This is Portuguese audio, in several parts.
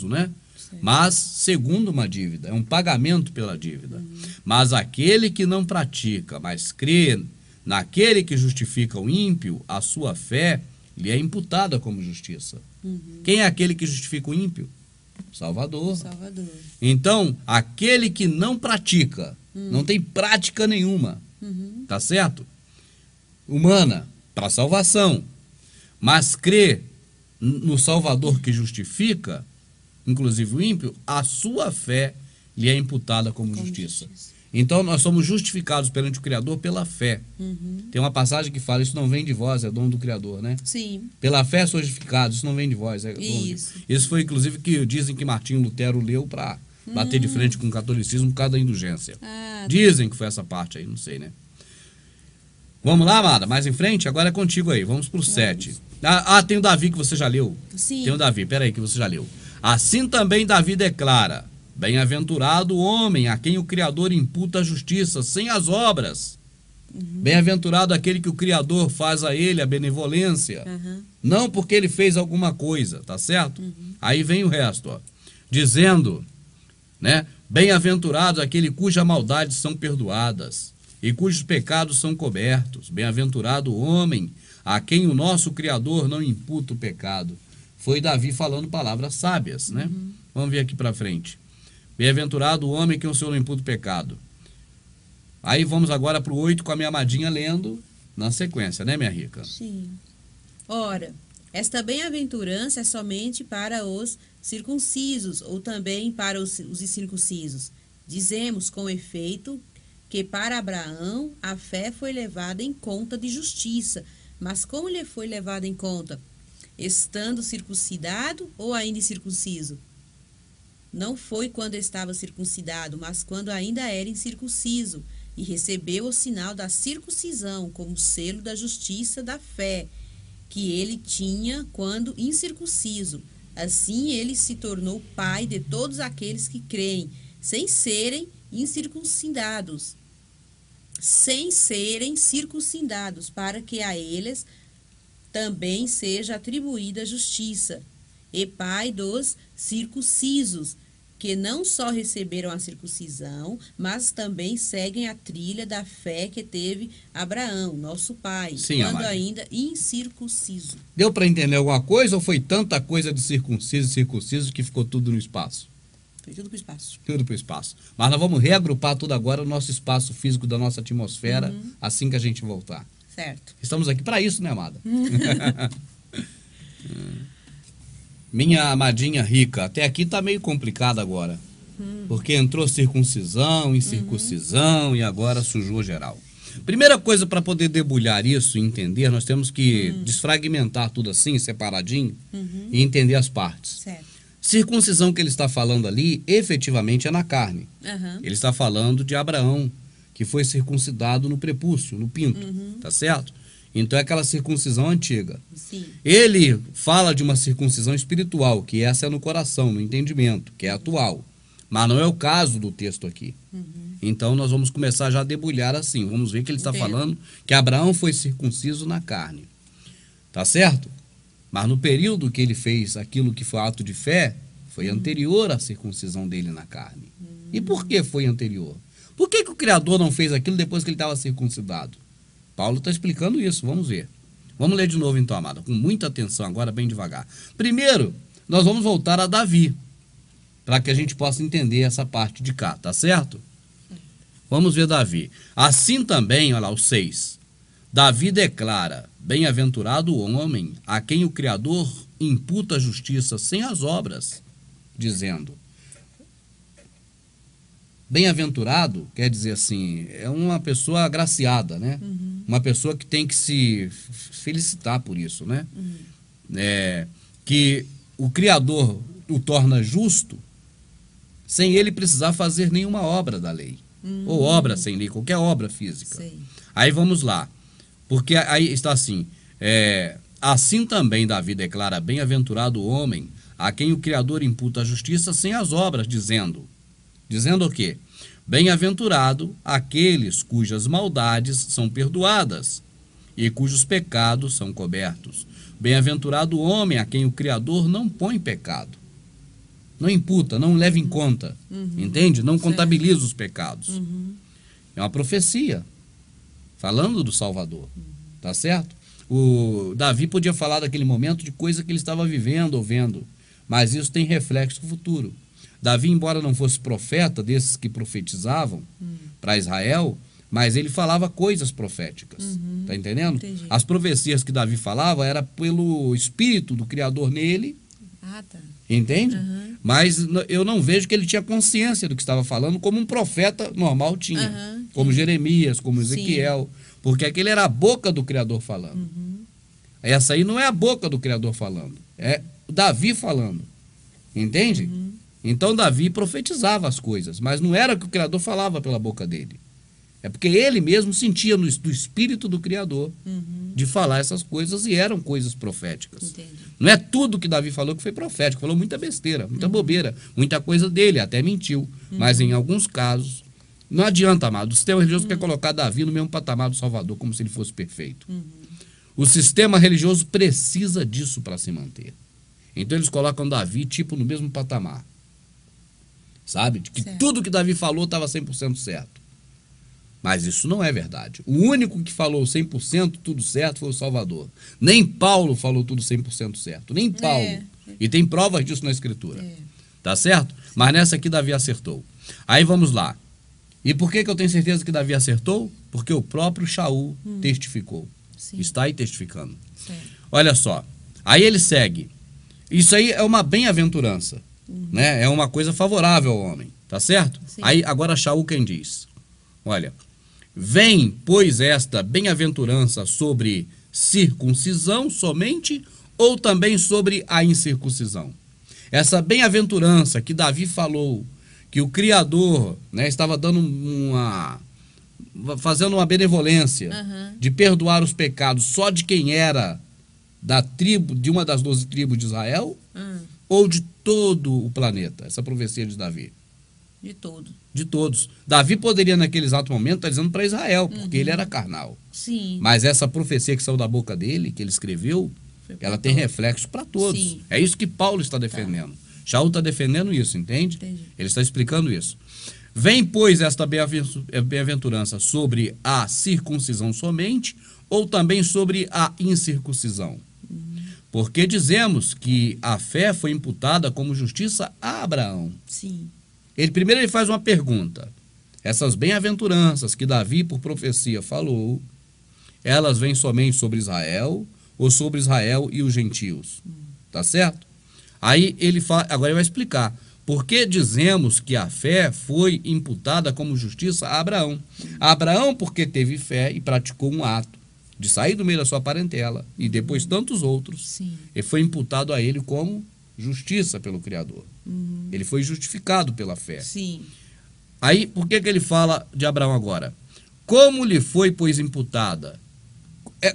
né? Certo. Mas segundo uma dívida, é um pagamento pela dívida. Mas aquele que não pratica, mas crê naquele que justifica o ímpio, a sua fé lhe é imputada como justiça. Quem é aquele que justifica o ímpio? Salvador. Salvador. Então, aquele que não pratica, não tem prática nenhuma, tá certo? Humana, para salvação, mas crê no Salvador que justifica, inclusive o ímpio, a sua fé lhe é imputada como justiça. Então, nós somos justificados perante o Criador pela fé. Tem uma passagem que fala, isso não vem de vós, é dom do Criador, né? Sim. Pela fé sois justificados, isso não vem de vós. É Isso. Isso foi, inclusive, que dizem que Martinho Lutero leu para bater de frente com o catolicismo por causa da indulgência. Dizem que foi essa parte aí, não sei, né? Vamos lá, amada, mais em frente? Agora é contigo aí, vamos pro 7. Tem o Davi que você já leu. Sim. Tem o Davi, peraí, que você já leu. Assim também Davi declara: bem-aventurado o homem a quem o Criador imputa a justiça, sem as obras. Bem-aventurado aquele que o Criador faz a ele a benevolência. Não porque ele fez alguma coisa, tá certo? Aí vem o resto, ó. Dizendo, né? Bem-aventurado aquele cujas maldades são perdoadas e cujos pecados são cobertos. Bem-aventurado o homem a quem o nosso Criador não imputa o pecado. Foi Davi falando palavras sábias, né? Vamos ver aqui para frente. Bem-aventurado o homem que o Senhor não imputa o pecado. Aí vamos agora para o 8 com a minha amadinha lendo na sequência, né, minha rica? Sim. Ora, esta bem-aventurança é somente para os circuncisos, ou também para os incircuncisos. Dizemos, com efeito, que para Abraão a fé foi levada em conta de justiça. Mas como lhe foi levada em conta? Estando circuncidado ou ainda incircunciso? Não foi quando estava circuncidado, mas quando ainda era incircunciso, e recebeu o sinal da circuncisão como selo da justiça da fé, que ele tinha quando incircunciso. Assim ele se tornou pai de todos aqueles que creem, sem serem incircuncidados, para que a eles também seja atribuída a justiça, e pai dos circuncisos, que não só receberam a circuncisão, mas também seguem a trilha da fé que teve Abraão, nosso pai, Sim, quando amada. ainda incircunciso. Deu para entender alguma coisa ou foi tanta coisa de circunciso e circunciso que ficou tudo no espaço? Foi tudo para o espaço. Tudo para o espaço. Mas nós vamos reagrupar tudo agora no nosso espaço físico da nossa atmosfera, assim que a gente voltar. Certo. Estamos aqui para isso, né, amada? Minha amadinha rica, até aqui tá meio complicado agora. Porque entrou circuncisão, incircuncisão e agora sujou geral. Primeira coisa para poder debulhar isso e entender, nós temos que desfragmentar tudo assim, separadinho, e entender as partes. Certo. Circuncisão que ele está falando ali, efetivamente é na carne. Ele está falando de Abraão, que foi circuncidado no prepúcio, no pinto, tá certo? Então é aquela circuncisão antiga. Sim. Ele fala de uma circuncisão espiritual, que essa é no coração, no entendimento, que é atual. Mas não é o caso do texto aqui. Então nós vamos começar já a debulhar assim. Vamos ver que ele está falando que Abraão foi circunciso na carne. Tá certo? Mas no período que ele fez aquilo que foi ato de fé, foi anterior à circuncisão dele na carne. E por que foi anterior? Por que o Criador não fez aquilo depois que ele estava circuncidado? Paulo está explicando isso, vamos ver. Vamos ler de novo então, amada, com muita atenção agora, bem devagar. Primeiro, nós vamos voltar a Davi, para que a gente possa entender essa parte de cá, tá certo? Vamos ver Davi. Assim também, olha lá, o 6. Davi declara: bem-aventurado o homem a quem o Criador imputa a justiça sem as obras, dizendo... Bem-aventurado quer dizer assim, é uma pessoa agraciada, né? Uma pessoa que tem que se felicitar por isso, né? Que o Criador o torna justo sem ele precisar fazer nenhuma obra da lei. Ou obra sem lei, qualquer obra física. Sim. Aí vamos lá. Porque aí está assim, assim também Davi declara: bem-aventurado o homem a quem o Criador imputa a justiça sem as obras, dizendo o quê? Bem-aventurado aqueles cujas maldades são perdoadas e cujos pecados são cobertos. Bem-aventurado o homem a quem o Criador não põe pecado. Não imputa, não leva em conta. Entende? Não contabiliza os pecados. É uma profecia. Falando do Salvador. Tá certo? O Davi podia falar daquele momento de coisa que ele estava vivendo ou vendo. Mas isso tem reflexo futuro. Davi, embora não fosse profeta desses que profetizavam para Israel, mas ele falava coisas proféticas. Tá entendendo? Entendi. As profecias que Davi falava era pelo Espírito do Criador nele. Ah, tá. Entende? Mas eu não vejo que ele tinha consciência do que estava falando, como um profeta normal tinha. Como Jeremias, como Ezequiel. Porque aquele era a boca do Criador falando. Essa aí não é a boca do Criador falando. É Davi falando. Entende? Então Davi profetizava as coisas, mas não era que o Criador falava pela boca dele. É porque ele mesmo sentia do Espírito do Criador de falar essas coisas e eram coisas proféticas. Entendi. Não é tudo que Davi falou que foi profético, falou muita besteira, muita bobeira, muita coisa dele, até mentiu. Mas em alguns casos, não adianta, amado, o sistema religioso quer colocar Davi no mesmo patamar do Salvador, como se ele fosse perfeito. O sistema religioso precisa disso para se manter. Então eles colocam Davi tipo no mesmo patamar. Sabe? De que tudo que Davi falou estava 100% certo. Mas isso não é verdade. O único que falou 100% tudo certo foi o Salvador. Nem Paulo falou tudo 100% certo. Nem Paulo. E tem provas disso na Escritura. Tá certo? Mas nessa aqui Davi acertou. Aí vamos lá. E por que eu tenho certeza que Davi acertou? Porque o próprio Shaul testificou. Está aí testificando. Olha só. Aí ele segue. Isso aí é uma bem-aventurança. Né? É uma coisa favorável ao homem. Tá certo? Aí agora Shaul quem diz? Olha. Vem, pois, esta bem-aventurança sobre circuncisão somente ou também sobre a incircuncisão? Essa bem-aventurança que Davi falou, que o Criador, né, estava dando fazendo uma benevolência de perdoar os pecados só de quem era da tribo, de uma das 12 tribos de Israel, ou de todo o planeta? Essa profecia de Davi. De todo. De todos. Davi poderia, naquele exato momento, estar dizendo para Israel, porque ele era carnal. Sim. Mas essa profecia que saiu da boca dele, que ele escreveu, ela tem reflexo para todos. Sim. É isso que Paulo está defendendo. Shaul está defendendo isso, entende? Entendi. Ele está explicando isso. Vem, pois, esta bem-aventurança sobre a circuncisão somente, ou também sobre a incircuncisão? Porque dizemos que a fé foi imputada como justiça a Abraão. Sim. Primeiro ele faz uma pergunta. Essas bem-aventuranças que Davi, por profecia, falou, elas vêm somente sobre Israel ou sobre Israel e os gentios? Tá certo? Aí ele fala, agora ele vai explicar. Por que dizemos que a fé foi imputada como justiça a Abraão? Abraão, porque teve fé e praticou um ato de sair do meio da sua parentela e depois tantos outros, e foi imputado a ele como justiça pelo Criador. Ele foi justificado pela fé. Sim. Aí, por que ele fala de Abraão agora? Como lhe foi, pois, imputada?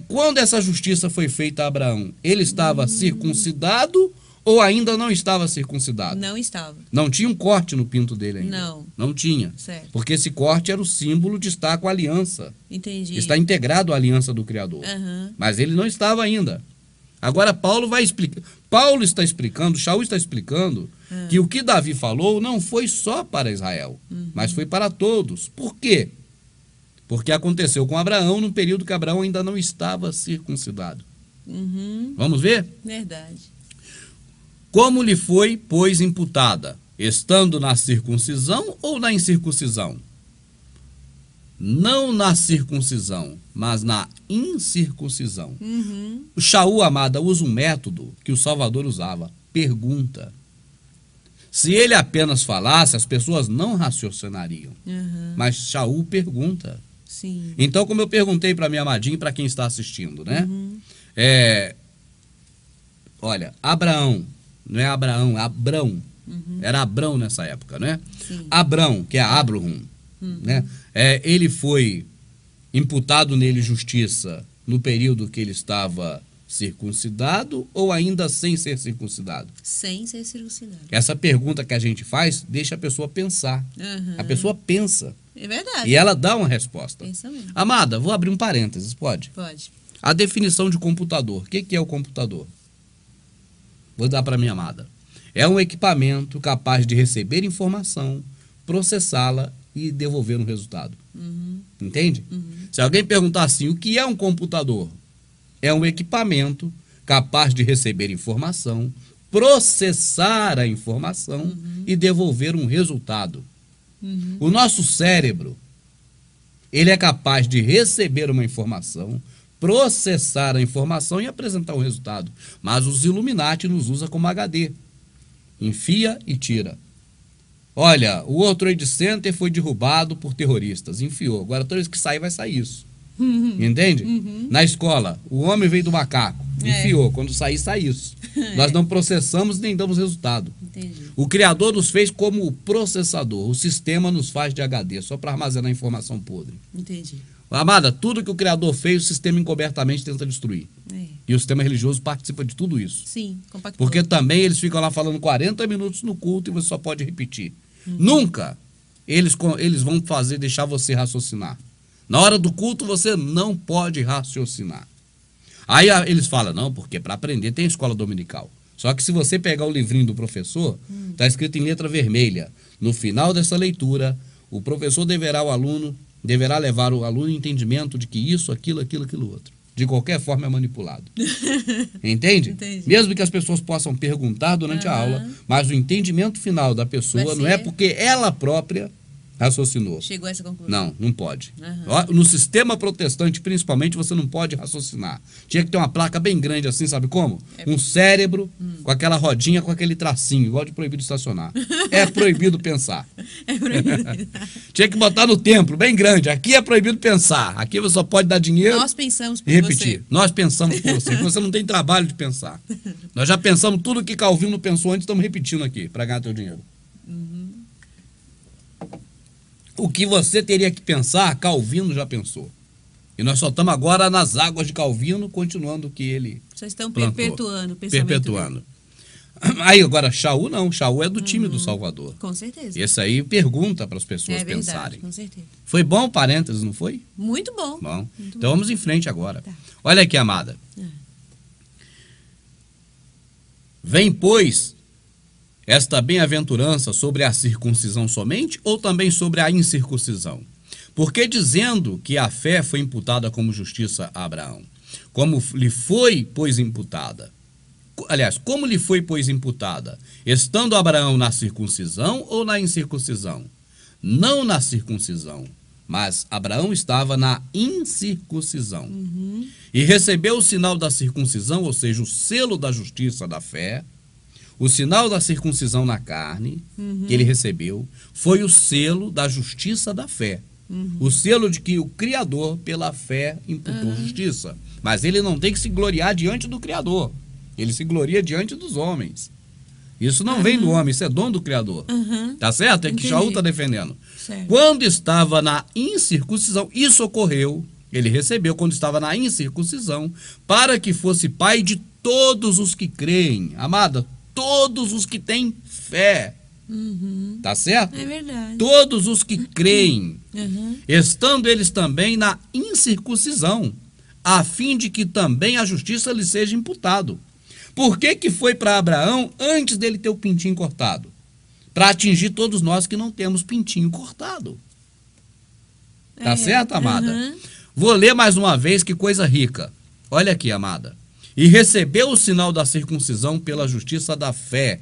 Quando essa justiça foi feita a Abraão, ele estava circuncidado ou ainda não estava circuncidado? Não estava. Não tinha um corte no pinto dele ainda? Não. Não tinha. Certo. Porque esse corte era o símbolo de estar com a aliança. Entendi. Está integrado à aliança do Criador. Mas ele não estava ainda. Agora Paulo vai explicar. Paulo está explicando, Shaul está explicando que o que Davi falou não foi só para Israel, mas foi para todos. Por quê? Porque aconteceu com Abraão num período que Abraão ainda não estava circuncidado. Vamos ver? Verdade. Como lhe foi, pois, imputada? Estando na circuncisão ou na incircuncisão? Não na circuncisão, mas na incircuncisão. O Shaul, amada, usa um método que o Salvador usava. Pergunta. Se ele apenas falasse, as pessoas não raciocinariam. Mas Shaul pergunta. Sim. Então, como eu perguntei para minha amadinha e para quem está assistindo, né? Olha, Abraão, não é Abraão, é Abrão. Era Abrão nessa época, né? Sim. Abrão, que é Abraham, né? Ele foi imputado nele justiça no período que ele estava circuncidado ou ainda sem ser circuncidado? Sem ser circuncidado. Essa pergunta que a gente faz deixa a pessoa pensar. A pessoa pensa. É verdade. E ela dá uma resposta. Pensa mesmo. Amada, vou abrir um parênteses, pode? Pode. A definição de computador. O que é o computador? Vou dar para minha amada. É um equipamento capaz de receber informação, processá-la e devolver um resultado. Entende? Se alguém perguntar assim, o que é um computador? É um equipamento capaz de receber informação, processar a informação e devolver um resultado. O nosso cérebro, ele é capaz de receber uma informação, processar a informação e apresentar um resultado. Mas os Illuminati nos usam como HD. Enfia e tira. Olha, o World Trade Center foi derrubado por terroristas. Enfiou. Agora, toda vez que sair, vai sair isso. Entende? Na escola, o homem veio do macaco. Enfiou. Quando sair, sai isso. Nós não processamos nem damos resultado. Entendi. O Criador nos fez como processador. O sistema nos faz de HD, só para armazenar informação podre. Entendi. Amada, tudo que o Criador fez, o sistema encobertamente tenta destruir. E o sistema religioso participa de tudo isso. Sim, compactou. Porque também eles ficam lá falando 40 minutos no culto e você só pode repetir. Nunca eles vão deixar você raciocinar. Na hora do culto você não pode raciocinar. Aí eles falam, não, porque para aprender tem escola dominical. Só que se você pegar o livrinho do professor, está escrito em letra vermelha. No final dessa leitura, o professor deverá levar o aluno em entendimento de que isso, aquilo, outro. De qualquer forma é manipulado. Entende? Entendi. Mesmo que as pessoas possam perguntar durante a aula, mas o entendimento final da pessoa não é porque ela própria raciocinou. Chegou a essa conclusão. Não pode. No sistema protestante, principalmente, você não pode raciocinar. Tinha que ter uma placa bem grande assim, sabe como? Um cérebro com aquela rodinha, com aquele tracinho, igual de proibido estacionar. É proibido pensar. É proibido. Tinha que botar no templo, bem grande. Aqui é proibido pensar. Aqui você só pode dar dinheiro. Nós pensamos por e repetir. você. Nós pensamos por você. Você não tem trabalho de pensar. Nós já pensamos tudo que Calvino pensou antes, estamos repetindo aqui, para ganhar teu dinheiro. O que você teria que pensar, Calvino já pensou. E nós só estamos agora nas águas de Calvino, continuando o que ele Só estão plantou. perpetuando o pensamento Perpetuando. Aí agora, Shaul não. Shaul é do time do Salvador. Com certeza. Esse aí pergunta para as pessoas É verdade, pensarem. com certeza. Foi bom, parênteses, não foi? Muito bom. Bom. Muito Então bom. vamos em frente agora. Tá. Olha aqui, amada. Vem, pois, esta bem-aventurança sobre a circuncisão somente ou também sobre a incircuncisão? Porque dizendo que a fé foi imputada como justiça a Abraão, como lhe foi, pois, imputada? Aliás, como lhe foi, pois, imputada? Estando Abraão na circuncisão ou na incircuncisão? Não na circuncisão, mas Abraão estava na incircuncisão. E recebeu o sinal da circuncisão, ou seja, o selo da justiça da fé. O sinal da circuncisão na carne, que ele recebeu, foi o selo da justiça da fé. O selo de que o Criador, pela fé, imputou justiça. Mas ele não tem que se gloriar diante do Criador. Ele se gloria diante dos homens. Isso não vem do homem, isso é dom do Criador. Tá certo? É que Shaul está defendendo. Certo. Quando estava na incircuncisão, isso ocorreu, ele recebeu quando estava na incircuncisão, para que fosse pai de todos os que creem. Amada, todos os que têm fé. Tá certo? É verdade. Todos os que creem, estando eles também na incircuncisão, a fim de que também a justiça lhe seja imputado. Por que foi para Abraão antes dele ter o pintinho cortado? Para atingir todos nós que não temos pintinho cortado. Tá certo, amada? Vou ler mais uma vez, que coisa rica. Olha aqui, amada. E recebeu o sinal da circuncisão pela justiça da fé.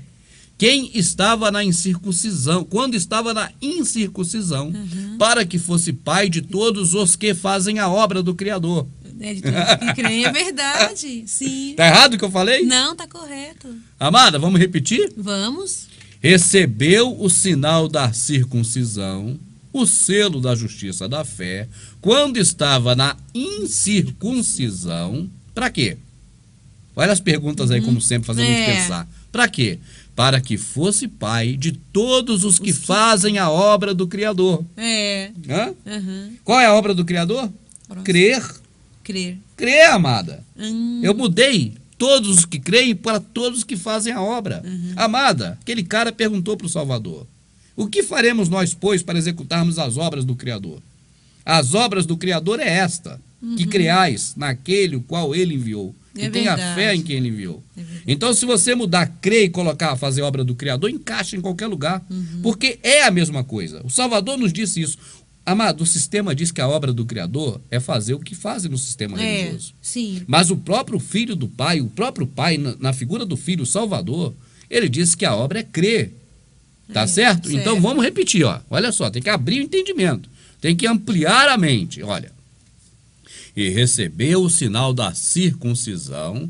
Quem estava na incircuncisão, quando estava na incircuncisão, para que fosse pai de todos os que fazem a obra do Criador. É de todos que creem, é verdade. Sim. Tá errado o que eu falei? Não, tá correto. Amada, vamos repetir? Vamos. Recebeu o sinal da circuncisão, o selo da justiça da fé, quando estava na incircuncisão. Para quê? Olha as perguntas aí, como sempre, fazendo a gente pensar. Para quê? Para que fosse pai de todos os que fazem a obra do Criador. Hã? Qual é a obra do Criador? Crer. Crer, amada. Eu mudei todos os que creem para todos os que fazem a obra. Amada, aquele cara perguntou para o Salvador: o que faremos nós, pois, para executarmos as obras do Criador? As obras do Criador é esta, que creais naquele o qual ele enviou. e tenha fé em quem ele enviou. Então, se você mudar crer e colocar, fazer obra do Criador, encaixa em qualquer lugar, porque é a mesma coisa. O Salvador nos disse isso. Amado, o sistema diz que a obra do Criador é fazer o que fazem no sistema religioso. Sim. Mas o próprio Filho do Pai, o próprio Pai, na figura do Filho Salvador, ele disse que a obra é crer. Tá certo? Então vamos repetir, ó. Olha só, tem que abrir o entendimento. Tem que ampliar a mente. Olha. E recebeu o sinal da circuncisão